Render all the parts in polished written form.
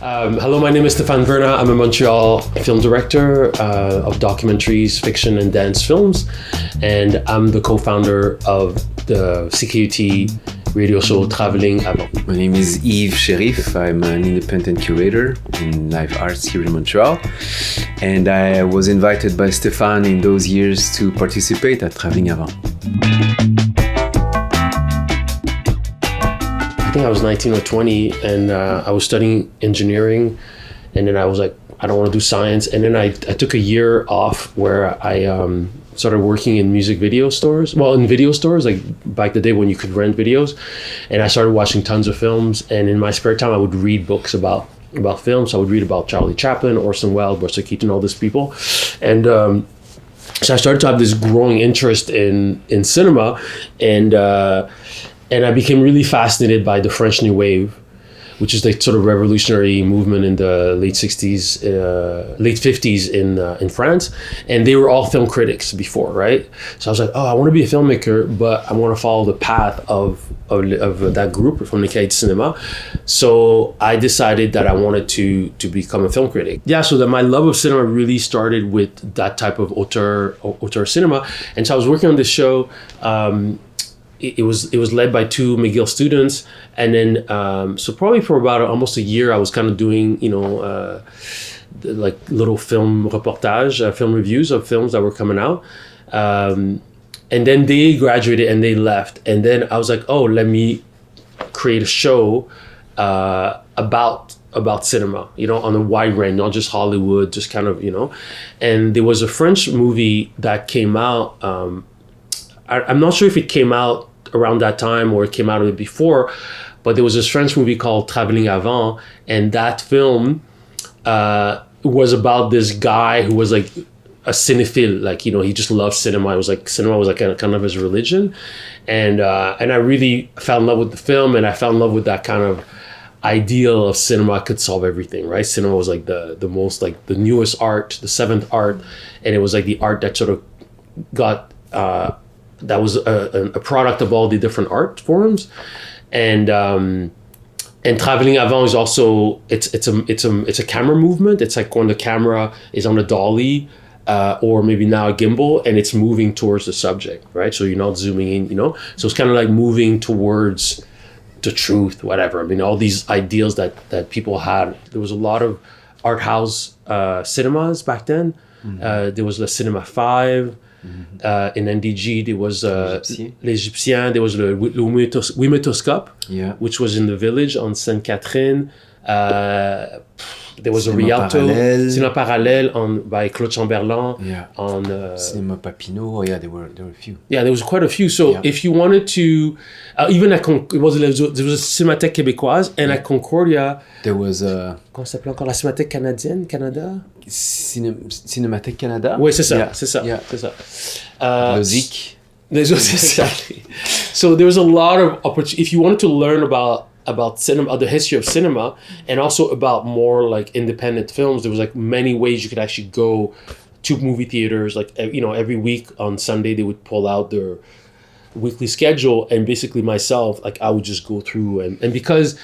Hello, my name is Stefan Verna. I'm a Montreal film director of documentaries, fiction, and dance films. And I'm the co-founder of the CKUT radio show Travelling Avant. My name is Yves Sherif. I'm an independent curator in live arts here in Montreal. And I was invited by Stefan in those years to participate at Travelling Avant. I think I was 19 or 20 and I was studying engineering, and then I was like, I don't want to do science. And then I took a year off where I started working in music video stores. Well, in video stores, like back the day when you could rent videos. And I started watching tons of films. And in my spare time, I would read books about films. So I would read about Charlie Chaplin, Orson Welles, Buster Keaton, all these people. And so I started to have this growing interest in cinema. And I became really fascinated by the French New Wave, which is the sort of revolutionary movement in the late 60s, late 50s in France. And they were all film critics before, right? So I was like, oh, I want to be a filmmaker, but I want to follow the path of that group from the Cahiers du Cinéma. So I decided that I wanted to become a film critic. Yeah, so that my love of cinema really started with that type of auteur cinema. And so I was working on this show. It was led by two McGill students, and then so probably for about almost a year I was kind of doing like little film reportage, film reviews of films that were coming out, and then they graduated and they left, and then I was like, oh, let me create a show about cinema, on a wide range, not just Hollywood, just kind of, and there was a French movie that came out. I'm not sure if it came out around that time or it came out a bit before, but there was this French movie called Travelling Avant, and that film was about this guy who was like a cinephile, like, he just loved cinema. It was like cinema was like kind of his religion, and I really fell in love with the film, and I fell in love with that kind of ideal of cinema could solve everything, right? Cinema was like the most, like, the newest art, the seventh art, and it was like the art that sort of got that was a product of all the different art forms, and Travelling Avant is also it's a camera movement. It's like when the camera is on a dolly or maybe now a gimbal, and it's moving towards the subject, right? So you're not zooming in, So it's kind of like moving towards the truth, whatever. I mean, all these ideals that people had. There was a lot of art house cinemas back then. Mm-hmm. There was the Cinema 5. Mm-hmm. In NDG, there was l'Égyptien, there was le Wimetoscope, which was in the village on Sainte-Catherine. There was a Rialto, Cinema Parallèle by Claude Chamberlain. Yeah. On Cinema Papineau. Yeah, there were a few. Yeah, there was quite a few. So if you wanted to, even at there was a Cinémathèque québécoise, and at Concordia there was comment ça s'appelait encore, la Cinémathèque canadienne, Canada. Cinémathèque Canada. Oui, c'est ça, c'est ça. Lozic. Exactly. So there was a lot of opportunity. If you wanted to learn about cinema, the history of cinema, and also about more like independent films, there was like many ways you could actually go to movie theaters. Like, every week on Sunday they would pull out their weekly schedule, and basically myself, like, I would just go through and because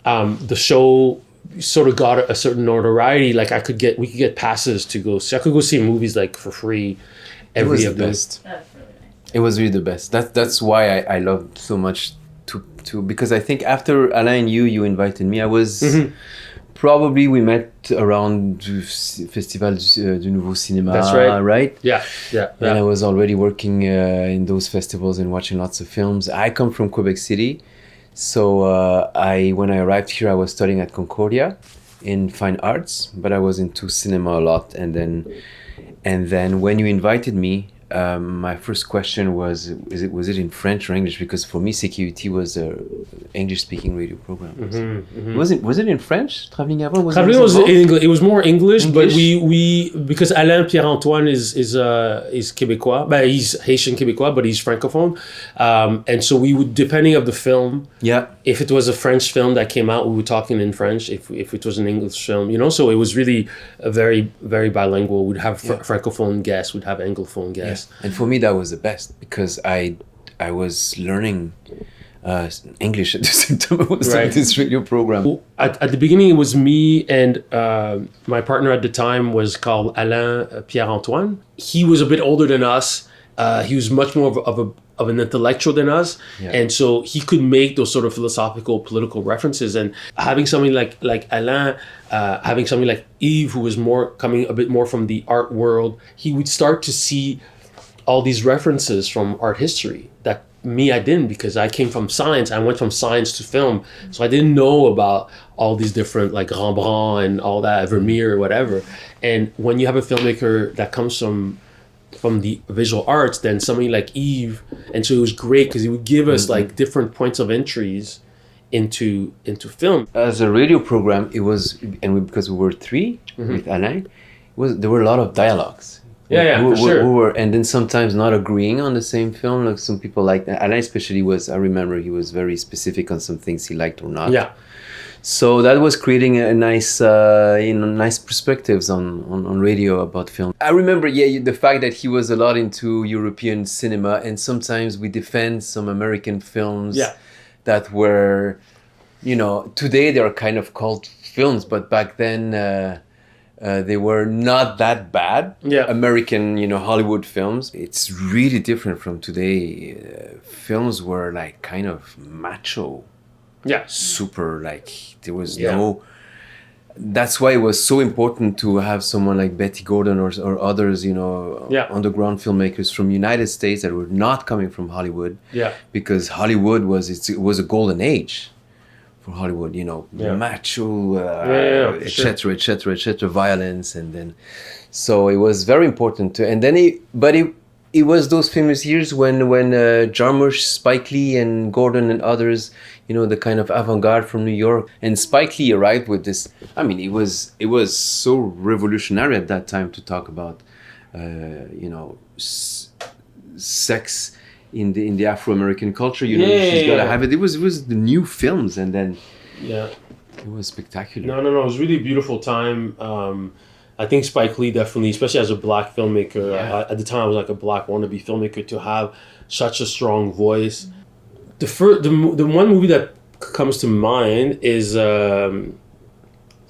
the show sort of got a certain notoriety, like we could get passes to go. So I could go see movies like for free every event. It was the best. It was really the best. That's why I loved so much to because I think after Alain and you invited me, I was probably we met around the Festival du Nouveau Cinéma. That's right. Right? Yeah. And I was already working in those festivals and watching lots of films. I come from Quebec City. So when I arrived here, I was studying at Concordia in fine arts, but I was into cinema a lot. And then when you invited me, my first question was it in French or English? Because for me, CKUT was a English-speaking radio program. Mm-hmm. Was it in French? Travelling Avant Travelling was in English. It was more English, but we because Alain Pierre Antoine is Québécois, but he's Haitian Québécois, but he's francophone, and so we would, depending of the film. Yeah. If it was a French film that came out, we were talking in French. If it was an English film, so it was really a very, very bilingual. We'd have francophone guests, we'd have anglophone guests. Yeah. And for me, that was the best because I was learning English at the same time I was doing Right. this radio program. At the beginning, it was me and my partner at the time was called Alain Pierre-Antoine. He was a bit older than us. He was much more of an intellectual than us. Yeah. And so he could make those sort of philosophical, political references. And having somebody like Alain, having somebody like Yves, who was coming a bit more from the art world, he would start to see all these references from art history that me, I didn't, because I came from science. I went from science to film. So I didn't know about all these different, like Rembrandt and all that, Vermeer or whatever. And when you have a filmmaker that comes from the visual arts, then somebody like Yves, and so it was great because he would give us like different points of entries into film. As a radio program, it was, because we were three with Alain, there were a lot of dialogues. For sure. We were, and then sometimes not agreeing on the same film. Like some people like Alain, especially I remember he was very specific on some things he liked or not. Yeah. So that was creating a nice, nice perspectives on radio about film. I remember, the fact that he was a lot into European cinema, and sometimes we defend some American films that were, today they are kind of cult films, but back then they were not that bad. Yeah. American, Hollywood films. It's really different from today. Films were like kind of macho. Yeah. Super, like there was no. That's why it was so important to have someone like Betty Gordon or others, underground filmmakers from United States that were not coming from Hollywood. Yeah. Because Hollywood it was a golden age for Hollywood, macho, etc., violence, and then so it was very important to. And then it was those famous years when Jarmusch, Spike Lee, and Gordon and others, the kind of avant-garde from New York, and Spike Lee arrived with this. I mean, it was so revolutionary at that time to talk about, sex in the Afro-American culture. She's got to have it. It was the new films, and then it was spectacular. No, it was really a beautiful time. I think Spike Lee definitely, especially as a black filmmaker, at the time I was like a black wannabe filmmaker, to have such a strong voice. The one movie that comes to mind is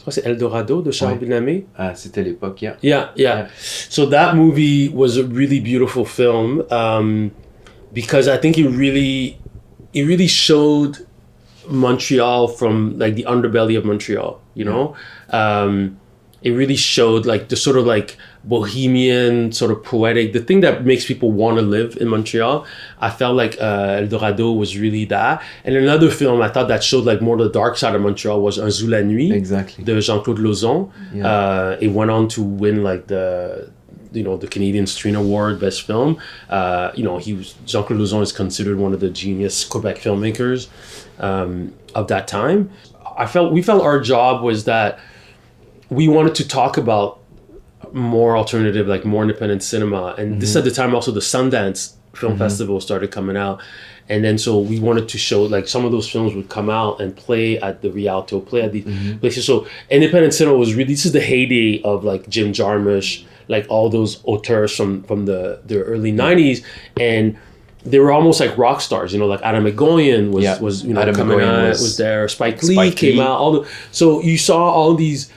c'est El Dorado de Charles Villeneuve. C'était l'époque, Yeah. So that movie was a really beautiful film because I think it really showed Montreal from like the underbelly of Montreal, it really showed like the sort of like bohemian, sort of poetic, the thing that makes people want to live in Montreal. I felt like El Dorado was really that. And another film I thought that showed like more the dark side of Montreal was Un Jour la Nuit, de Jean-Claude Lauzon. It went on to win like the Canadian Screen Award Best Film. Jean-Claude Lauzon is considered one of the genius Quebec filmmakers of that time. We felt our job was that we wanted to talk about more alternative, like more independent cinema. And this at the time also the Sundance Film Festival started coming out. And then so we wanted to show like some of those films would come out and play at the Rialto, play at these places. So independent cinema was really, this is the heyday of like Jim Jarmusch, like all those auteurs from the early 90s. And they were almost like rock stars, like Adam McGowan was Adam coming McGowan out, was there. Spike Lee came out. So you saw all these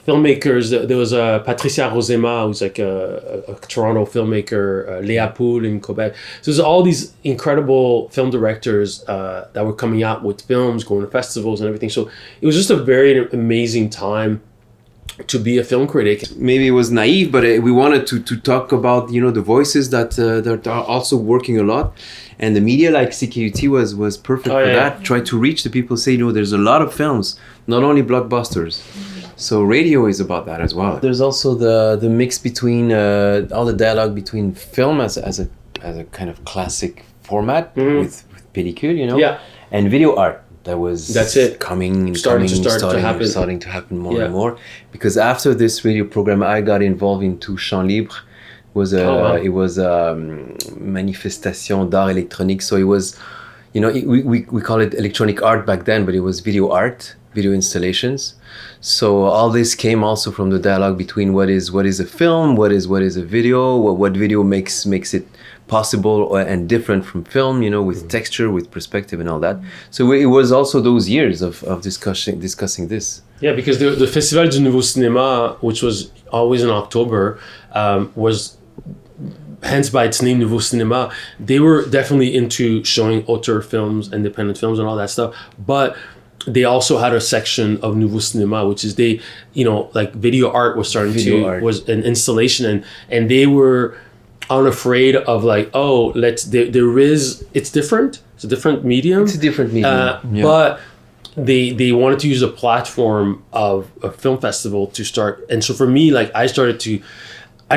filmmakers. There was Patricia Rosema, who's like a Toronto filmmaker, Léa Poul in Quebec. So there's all these incredible film directors that were coming out with films, going to festivals and everything. So it was just a very amazing time to be a film critic. Maybe it was naive, but we wanted to talk about the voices that are also working a lot, and the media like CKUT was perfect for that. Try to reach the people, say there's a lot of films, not only blockbusters. So radio is about that as well. There's also the mix between all the dialogue between film as a kind of classic format with pellicule, and video art. That's it. Starting to happen more and more. Because after this radio program, I got involved into Champs Libres. It was a manifestation d'art électronique. So it was, we call it electronic art back then, but it was video art, video installations. So all this came also from the dialogue between what is a film, what is a video, what video makes it possible and different from film, you know, with texture, with perspective and all that. So it was also those years of discussing this. Yeah, because the Festival du Nouveau Cinéma, which was always in October, was, hence by its name, Nouveau Cinéma, they were definitely into showing auteur films, independent films and all that stuff. But they also had a section of Nouveau Cinéma, which is they, you know, like video art was starting was an installation, and they were unafraid of like, oh, it's different. It's a different medium. It's a different medium. But they wanted to use a platform of a film festival to start. And so for me, like I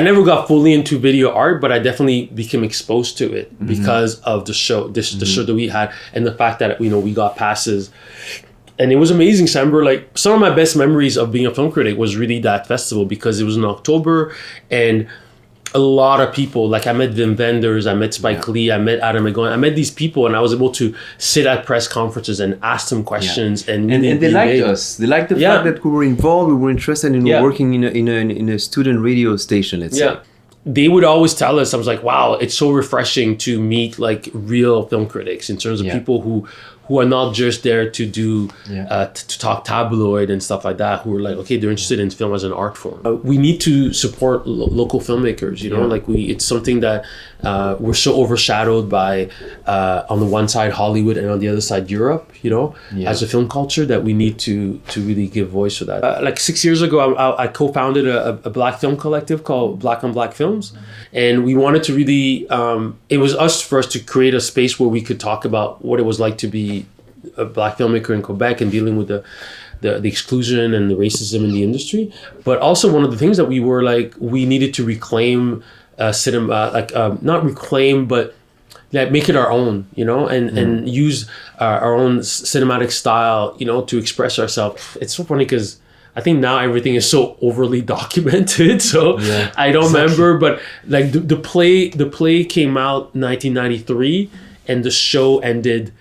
never got fully into video art, but I definitely became exposed to it because of the show, the show that we had, and the fact that, you know, we got passes. And it was amazing. So I remember, like, some of my best memories of being a film critic was really that festival, because it was in October, and a lot of people, like I met Wim Wenders, I met Spike Lee, I met Adam McGowan, I met these people, and I was able to sit at press conferences and ask them questions. And they liked us. They liked the fact that we were involved, we were interested in working in a student radio station, let's say. They would always tell us, I was like, wow, it's so refreshing to meet like real film critics, in terms of people who are not just there to do to talk tabloid and stuff like that, who are like, okay, they're interested in film as an art form. We need to support local filmmakers, you know, like it's something that we're so overshadowed by, on the one side Hollywood and on the other side Europe, you know, as a film culture, that we need to really give voice to that. Like 6 years ago, I co-founded a black film collective called Black on Black Films, and we wanted to really, it was us first to create a space where we could talk about what it was like to be a black filmmaker in Quebec and dealing with the exclusion and the racism in the industry. But also one of the things that we were like, we needed to reclaim cinema, not reclaim, but make it our own, you know, and use our own cinematic style, you know, to express ourselves. It's so funny because I think now everything is so overly documented, so I don't remember, but like the play came out in 1993 and the show ended.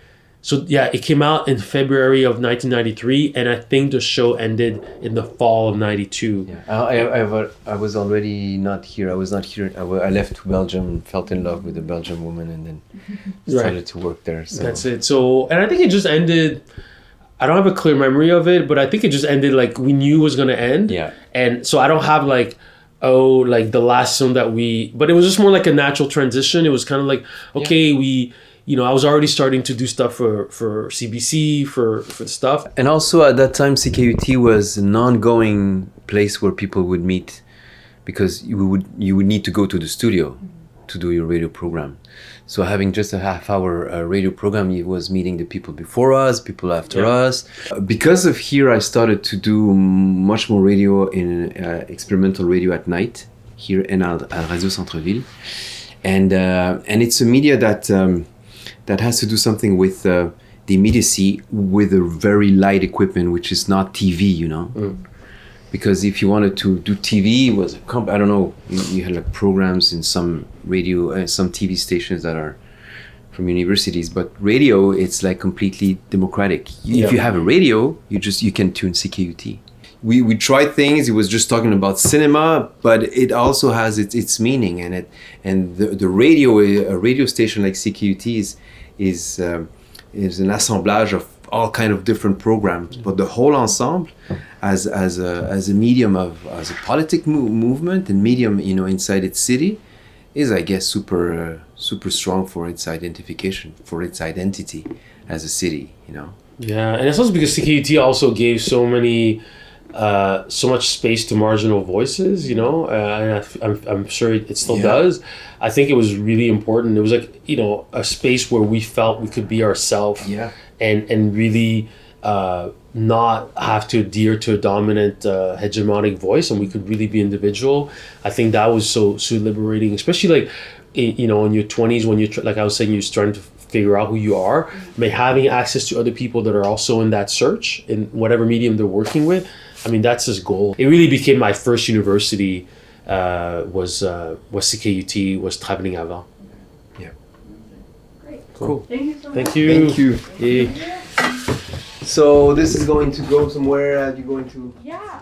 So it came out in February of 1993, and I think the show ended in the fall of 92. I was already not here. I was not here. I left to Belgium, fell in love with a Belgian woman, and then started to work there. So. That's it. So, and I think it just ended. I don't have a clear memory of it, but I think it just ended like we knew it was going to end. Yeah. And so I don't have like, like the last film that but it was just more like a natural transition. It was kind of like, okay, I was already starting to do stuff for CBC, for stuff. And also at that time, CKUT was an ongoing place where people would meet, because you would need to go to the studio to do your radio program. So having just a half-hour radio program, it was meeting the people before us, people after us. Because of here, I started to do much more radio in experimental radio at night here in Radio Centre-Ville, and it's a media that has to do something with the immediacy, with a very light equipment, which is not TV, you know. Because if you wanted to do TV, it was I don't know, you had like programs in some radio, some TV stations that are from universities, but radio, it's like completely democratic. If you have a radio, you can tune CKUT. We tried things. It was just talking about cinema, but it also has its meaning, and the radio, a radio station like CKUT is an assemblage of all kind of different programs, but the whole ensemble as a medium as a politic movement and medium, you know, inside its city, is, I guess, super strong for its identification, for its identity as a city, you know. Yeah, and it's also because CKUT also gave so much space to marginal voices, you know, and I'm sure it still does. I think it was really important. It was like, you know, a space where we felt we could be ourselves, and really not have to adhere to a dominant hegemonic voice, and we could really be individual. I think that was so liberating, especially like, you know, in your 20s, when you're like I was saying, you're starting to figure out who you are, having access to other people that are also in that search in whatever medium they're working with. I mean, that's his goal. It really became my first university. Was CKUT, was Travelling Avant. Yeah. Great. Cool. Thank you so much. Thank you. Thank you. Yeah. So this is going to go somewhere. Are you going to? Yeah.